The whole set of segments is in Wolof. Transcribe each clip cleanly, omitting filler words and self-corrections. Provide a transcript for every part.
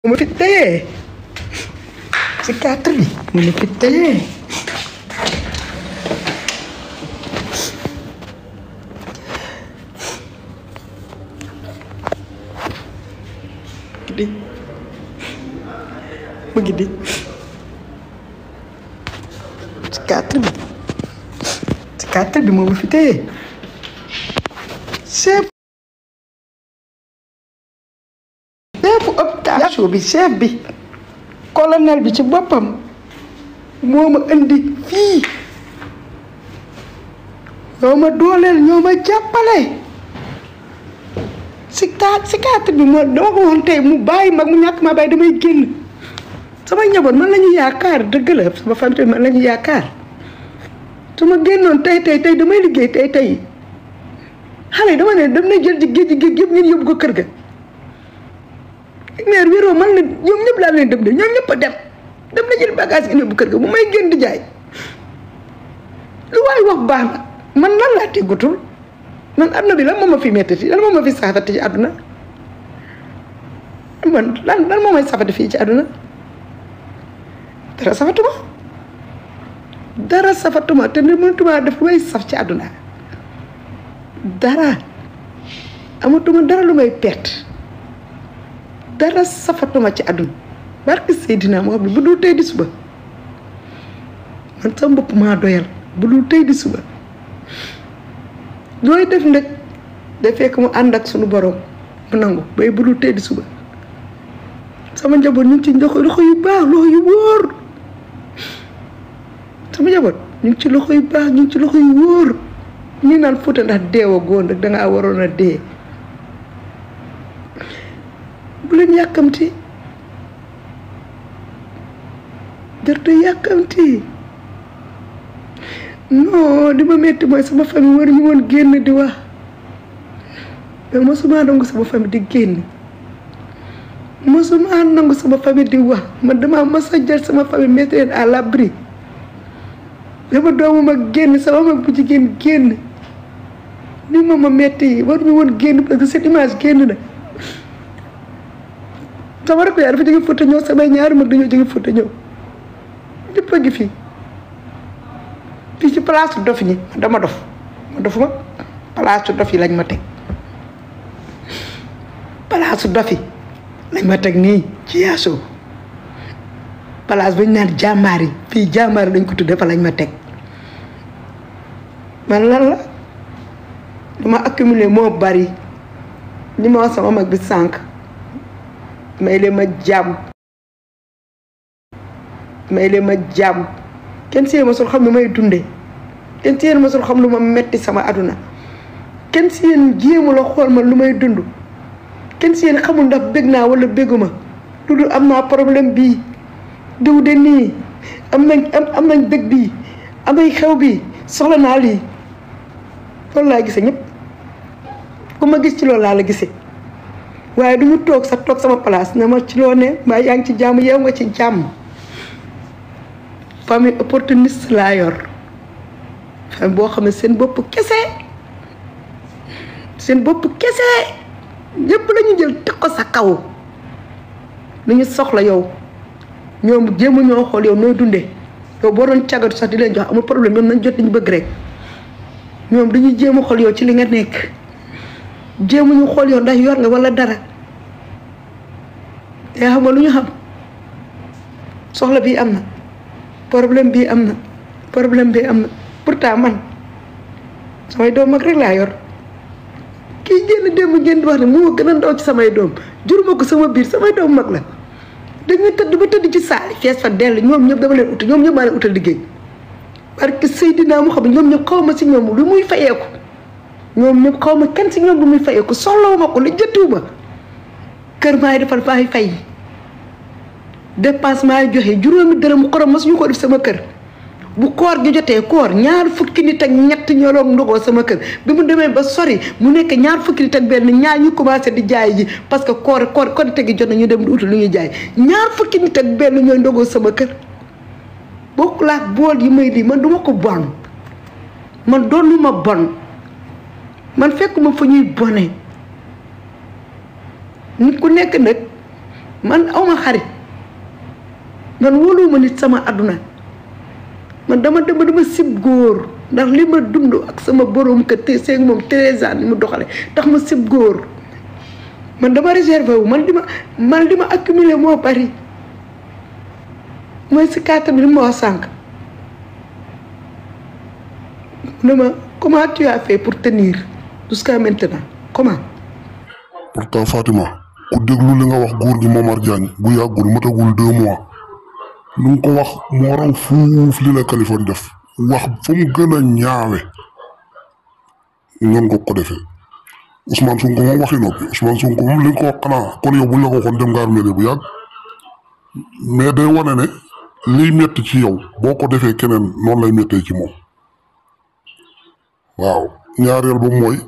ma fi téye si 4 bi mu ma fi téye mu ngi di si 4 bi si 4 bi moo ma fi téye chef opération bi chef bi colonel bi ci boppam moo ma indi fii ñoo ma dooleel ñoo ma jàppale si 4 bi moo dama ko woon tey mu bàyyi mag mu ñàkk ma bàyyi damay génn sama njaboot man la ñu yaakaar dëgg la sama famille man la ñu yaakaar su ma génnoon tey damay liggéey tey xale yi dama ne dem na jël ci géej yëpp ngeen yóbbu ko kër ga meer wéroo man la ñoom ñëpp laa leen dem de ñoom ñëpp a dem na jël bagage ngeen yóbbu kër ga bu may génn di jaay lu waay wax baax na man lan laa teggutul man àdduna bi lan moo ma fi mettati lan moo ma fi safati ci àdduna man lan moo may safati fii ci àdduna dara safatuma te ni mënatuma def lu may saf ci àdduna dara amatuma dara lu may perte dara safatuma ci àdduna barke Seydina moo xam ne bu dul tey di suba man sama bopp maa doyal bu dul tey di suba looy def nag day fekk mu ànd ak sunu borom mu nangu bay bu dul tey di suba sama njaboot ñu ngi ci loxo yu baax loxo yu wóor sama njaboot ñu ngi ci loxo yu baax ñu ngi ci loxo yu wóor ñu naan Fouta ndax deewoo góor rek dangaa waroon a dee bu leen yàkkamti jërte yàkkamti non li ma metti mooy sama famille war ñu woon génn di wax mais mosuma nangu sama famille di génn mosuma nangu sama famille di wax man dama mos a jël sama famille mettre leen à l'abri sama doomu mag génn sama mag bu jigéen génn ni ma metti war ñu woon génn parce que cette image génn na sama rakk yaa dafa jóge Fouta ñëw samay ñaari mag dañoo jóge Fouta ñëw ñëpp a ngi fii ci place dof ñi dama dofuma place dof yi lañ ma teg place dof yi lañ ma teg nii ci Yaasoo place bu ñu naan jàmmaar yi fii jàmmaar lañ ko tuddee fa lañ ma teg man lan la li ma accumulé moo bari li ma wax sama mag bi sànq may leen ma jàmm kenn si yéen ma sul xam lu may dunde kenn si yéen ma sul xam lu ma metti sama aduna kenn si yéen jéemu la xool ma lu may dund kenn si yéen xamul ndax bég naa wala béguma lu dul am naa problème bii diw de nii am nañ dëgg bii am nañ xew bii soxla naa lii loolu laa gisee ñëpp ku ma gis ci loolu laa la gisee waaye du ñu toog sama place ne ma ci loo ne mbaa yaa ngi ci jàmm yow nga ci jàmm famille opportuniste laa yor famille boo xam ne seen bopp kese ñëpp la ñu jël teg ko sa kaw li ñu soxla yow ñoom jéem a ñoo xool yow nooy dundee yow boo doon cagatu sax di leen jox amul problème ñoom nañ jot li ñu bëgg rek ñoom dañuy jéem a xool yow ci li nga nekk jéem a ñu xool yow ndax yor nga wala dara yaa xam nga lu ñu xam soxla bii am na problème bii am na pourtant man samay doom mag rek laa yor kii génn démb ngeen di wax ne moo gën a ndaw ci samay doom juruma ko sama biir samay doom mag la dañuy tëdd ba tëdd ci saali fees fa dell ñoom ñëpp dama leen utal ñoom ñëpp maa leen utal liggéey parce que Seydina mu xam ñoom ñëpp xaw ma si ñoom lu muy fayeeku ñoom ñëpp xaw ma kenn si ñoom lu muy fayeeku soxlawu ma ko li jëttiwu ma kër maay defal maay fay dépense maay joxe juróomi dërëm xorom ma suñu ko def sama kër bu koor gi jotee koor ñaar fukki nit ak ñett ñoroog ndogoo sama kër bi mu demee ba sori mu nekk ñaar fukki nit ak benn ñaar ñu commencé di jaay ji parce que koor tegi jot na ñu dem di uti lu ñuy jaay ñaar fukki nit ak benn ñooy ndogoo sama kër bokkul ak bool yi may lii man duma ko bon man doonu ma bon man fekkuma fa ñuy bone nit ku nekk nag man awma xarit man wóoluwuma nit sama àdduna man dama sib góor ndax li ma dund ak sama borom kër te seeg moom 13 ans ni mu doxale tax ma sib góor man dama réservé wu man di ma accumuler moo bari mooy si kàttan bi li ma wax sànq ne ma comment tu as fait pour tenir jusqu'à maintenant comment. pourtant Fatima ku déglu li nga wax góor gi Momar Diagne bu yàggul matagul 2 mois lu nga ko wax moo raw fuuf li la Kaliphone def wax fu mu gën a ñaawe noonu ko defee Ousmane Sonko moom waxi noppi Ousmane Sonko moom li nga ko wax xanaa kon yow buñ la ko waxoon dem nga armée bu yàgg mais day wane ne liy metti ci yow boo ko defee keneen noonu lay mettee ci moom waaw ñaareel ba mooy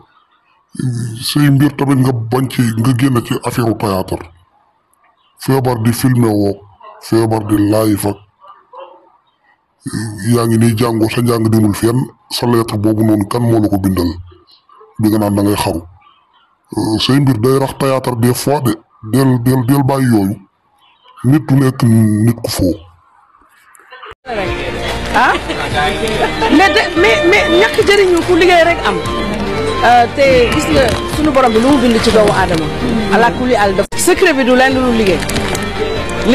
say mbir tamit nga bañ ci nga génn ci affaire théâtre feebar di filmer woo feebar di live ak yaa ngi nii jàngoo sa njàng demul fenn sa lettre boobu noonu kan moo la ko bindal bi nga naan da ngay xaru say mbir day rax théâtre des fois de del bàyyi yooyu nit du nekk nit ku foo ah mais ñàkk jëriñu ku liggéey rek am te gis nga sunu borom bi lu mu bind ci doomu aadama ala kulli al def secret bi du leen lu liggéey